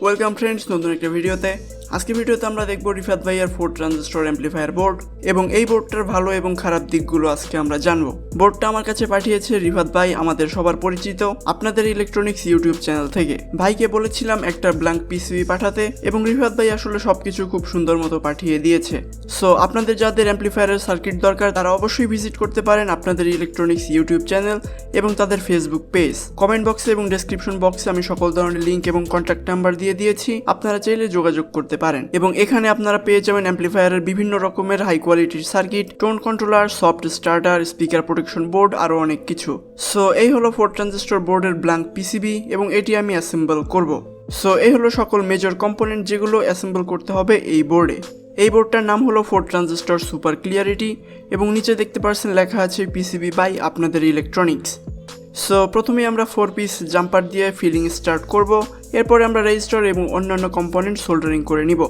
Welcome friends, নতুন একটা ভিডিওতে। আজকে ভিডিওতে আমরা দেখব রিফাত ভাইয়ার 4 ট্রানজিস্টর অ্যাম্পলিফায়ার বোর্ড এবং এই বোর্ডটার ভালো এবং খারাপ দিকগুলো আজকে আমরা জানবো। বোর্ডটা আমার কাছে পাঠিয়েছে রিফাত ভাই, আমাদের সবার পরিচিত আপনাদের ইলেকট্রনিক্স ইউটিউব চ্যানেল থেকে। ভাইকে বলেছিলাম একটা ব্ল্যাঙ্ক পিসিবি পাঠাতে এবং রিফাত ভাই আসলে সবকিছু খুব সুন্দর মতো পাঠিয়ে দিয়েছে। সো আপনাদের যাদের অ্যাম্পলিফায়ারের সার্কিট দরকার তারা অবশ্যই ভিজিট করতে পারেন আপনাদের ইলেকট্রনিক্স ইউটিউব চ্যানেল এবং তাদের ফেসবুক পেজ। কমেন্ট বক্সে এবং ডেসক্রিপশন বক্সে আমি সকল ধরনের লিঙ্ক এবং কন্ট্যাক্ট নাম্বার দিয়ে দিয়েছি, আপনারা চাইলে যোগাযোগ করতে পারেন। এবং এখানে আপনারা পেয়ে যাবেন অ্যাম্পলিফায়ারের বিভিন্ন রকমের হাই কোয়ালিটির circuit, tone controller, soft starter, speaker protection board, আরও অনেক কিছু। সো এই হলো 4 ট্রানজিস্টর বোর্ডের ব্ল্যাঙ্ক পিসিবি এবং এটি আমি অ্যাসেম্বল করব। সো এই হলো সকল মেজর কম্পোনেন্ট যেগুলো অ্যাসেম্বল করতে হবে এই বোর্ডে। এই বোর্ডটার নাম হলো 4 ট্রানজিস্টর সুপার ক্লিয়ারিটি এবং নিচে দেখতে পাচ্ছেন লেখা আছে পিসিবি বাই আপনাদের ইলেকট্রনিক্স। সো প্রথমে আমরা 4 পিস জাম্পার দিয়ে ফিলিং স্টার্ট করব, এরপরে আমরা রেজিস্টার এবং অন্যান্য কম্পোনেন্ট সোল্ডারিং করে নিব।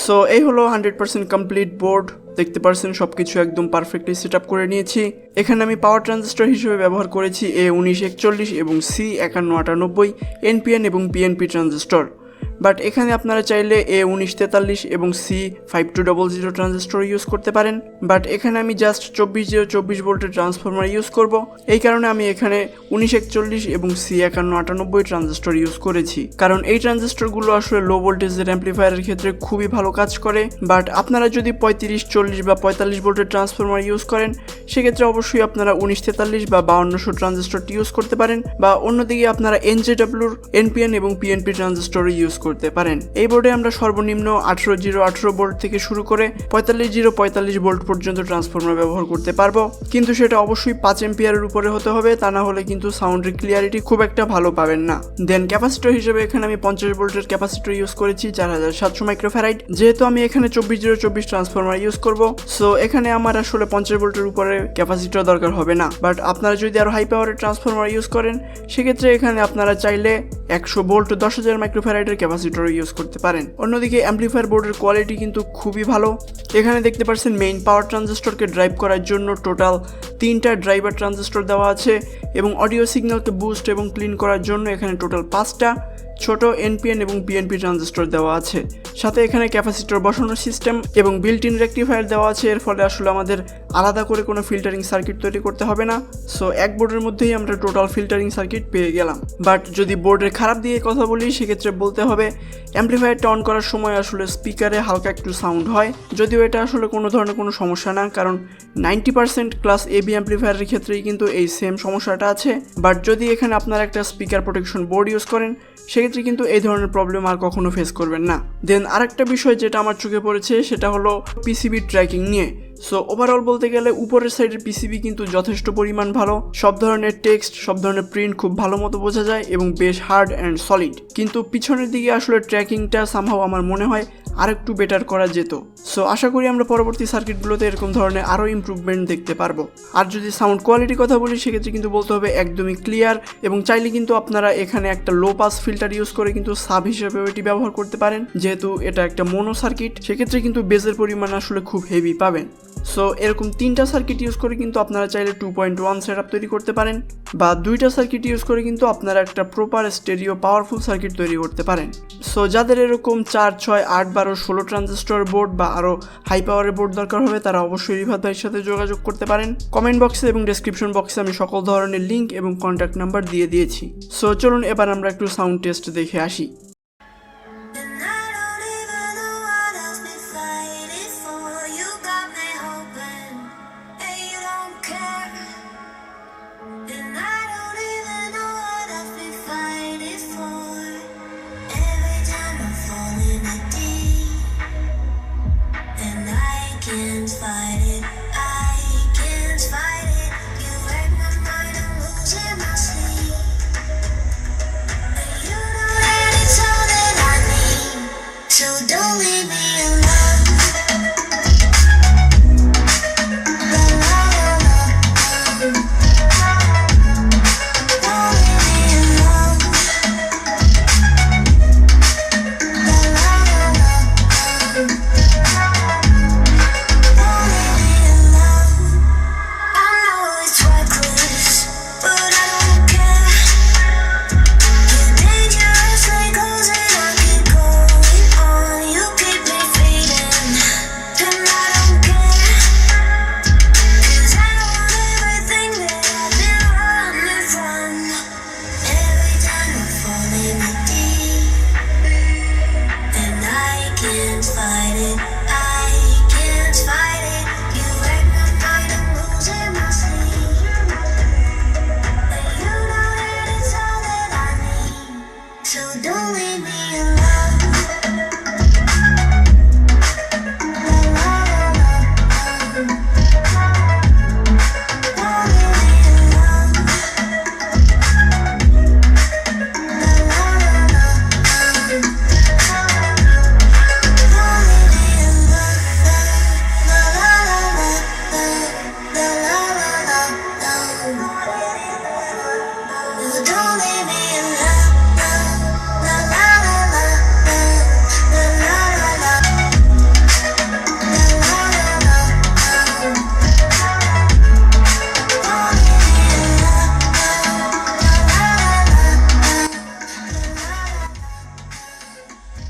সো এই হলো 100% কমপ্লিট বোর্ড। দেখতে পাচ্ছেন সবকিছু একদম পারফেক্টলি সেট আপ করে নিয়েছি। এখানে আমি পাওয়ার ট্রানজিস্টর হিসেবে ব্যবহার করেছি A1941 এবং C5198 NPN এবং PNP ট্রানজিস্টর। বাট এখানে আপনারা চাইলে A1943 এবং C5200 ট্রানজিস্টর ইউজ করতে পারেন। বাট এখানে আমি জাস্ট 24 ভোল্টের ট্রান্সফরমার ইউজ করব, এই কারণে আমি এখানে 1941 এবং C5198 ট্রানজিস্টর ইউজ করেছি, কারণ এই ট্রানজিস্টরগুলো আসলে লো ভোল্টেজের অ্যাম্পলিফায়ারের ক্ষেত্রে খুবই ভালো কাজ করে। বাট আপনারা যদি 35, 40 বা 45 ভোল্টের ট্রান্সফরমার ইউজ করেন সেক্ষেত্রে অবশ্যই আপনারা 1943 বা 5200 ট্রানজিস্টরটি ইউজ করতে পারেন, বা অন্যদিকে আপনারা NJWর NPN এবং PNP ট্রানজিস্টর ইউজ করতে পারেন। এই বোর্ডে আমরা সর্বনিম্ন 18018 ভোল্ট থেকে শুরু করে 4545 ভোল্ট পর্যন্ত ট্রান্সফরমার ব্যবহার করতে পারবো, কিন্তু সেটা অবশ্যই 5 এম্পিয়ারের উপরে হতে হবে, তা না হলে কিন্তু সাউন্ডের ক্লিয়ারিটি খুব একটা ভালো পাবেন না। দেন ক্যাপাসিটর হিসেবে এখানে আমি 50 ভোল্টের ক্যাপাসিটর ইউজ করেছি 4700 মাইক্রোফ্যারাড। যেহেতু আমি এখানে 24024 ট্রান্সফরমার ইউজ করব, সো এখানে আমার আসলে 50 ভোল্টের উপরে ক্যাপাসিটর দরকার হবে না। বাট আপনারা যদি আরো হাই পাওয়ারের ট্রান্সফরমার ইউজ করেন সেক্ষেত্রে এখানে আপনারা চাইলে 100 ভোল্ট 10000 মাইক্রোফ্যারাডের ক্যাপাসিটর ইউজ করতে পারেন। অন্যদিকে অ্যাম্পলিফায়ার বোর্ডের কোয়ালিটি কিন্তু খুবই ভালো। এখানে দেখতে পাচ্ছেন মেইন পাওয়ার ট্রানজিস্টরকে ড্রাইভ করার জন্য টোটাল 3টা ড্রাইভার ট্রানজিস্টর দেওয়া আছে এবং অডিও সিগন্যালকে বুস্ট এবং ক্লিন করার জন্য এখানে টোটাল 5টা ছোট NPN এবং PNP ট্রানজিস্টর দেওয়া আছে। সাথে এখানে ক্যাপাসিটর বসানোর সিস্টেম এবং বিল্ট ইন রেকটিফায়ার দেওয়া আছে, এর ফলে আসলে আমাদের আলাদা করে কোনো ফিল্টারিং সার্কিট তৈরি করতে হবে না। সো এক বোর্ডের মধ্যেই আমরা টোটাল ফিল্টারিং সার্কিট পেয়ে গেলাম। বাট যদি বোর্ডের খারাপ দিকে কথা বলি সেক্ষেত্রে বলতে হবে অ্যাম্পলিফায়ারটা অন করার সময় আসলে স্পিকারে হালকা একটু সাউন্ড হয়, যদিও এটা আসলে কোনো ধরনের কোনো সমস্যা না, কারণ 90% ক্লাস AB অ্যাম্পলিফায়ারের ক্ষেত্রেই কিন্তু এই সেম সমস্যাটা আছে। বাট যদি এখানে আপনারা একটা স্পিকার প্রোটেকশন বোর্ড ইউজ করেন সেক্ষেত্রে কিন্তু এই ধরনের প্রবলেম আর কখনো ফেস করবেন না। দেন আরেকটা বিষয় যেটা আমার চোখে পড়েছে সেটা হলো পিসিবি ট্র্যাকিং নিয়ে। সো ওভারঅল বলতে গেলে উপরের সাইডের পিসিবি কিন্তু যথেষ্ট পরিমাণ ভালো, সব ধরনের টেক্সট, সব ধরনের প্রিন্ট খুব ভালো মতো বোঝা যায় এবং বেশ হার্ড অ্যান্ড সলিড। কিন্তু পিছনের দিকে আসলে ট্র্যাকিংটা সামহাও আমার মনে হয় আরেকটু বেটার করা যেত। সো আশা করি আমরা পরবর্তী সার্কিটগুলোতে এরকম ধরনের আরও ইমপ্রুভমেন্ট দেখতে পারবো। আর যদি সাউন্ড কোয়ালিটির কথা বলি সেক্ষেত্রে কিন্তু বলতে হবে একদমই ক্লিয়ার, এবং চাইলে কিন্তু আপনারা এখানে একটা লো পাস ফিল্টার ইউজ করে কিন্তু সাব হিসেবেও এটি ব্যবহার করতে পারেন। যেহেতু এটা একটা মোনো সার্কিট সেক্ষেত্রে কিন্তু বেজের পরিমাণ আসলে খুব হেভি পাবেন। সো এরকম 3টা সার্কিট ইউজ করে কিন্তু আপনারা চাইলে 2.1 সেটআপ তৈরি করতে পারেন, বা 2টা সার্কিট ইউজ করে কিন্তু আপনারা একটা প্রপার স্টেরিও পাওয়ারফুল সার্কিট তৈরি করতে পারেন। সো যাদের এরকম 4, 6, 8, 12, 16 ট্রানজিস্টর বোর্ড বা আরও হাই পাওয়ারের বোর্ড দরকার হবে তারা অবশ্যই রিফাত ভাইয়ের সাথে যোগাযোগ করতে পারেন। কমেন্ট বক্সে এবং ডেসক্রিপশন বক্সে আমি সকল ধরনের লিঙ্ক এবং কন্ট্যাক্ট নাম্বার দিয়ে দিয়েছি। সো চলুন এবার আমরা একটু সাউন্ড টেস্ট দেখে আসি।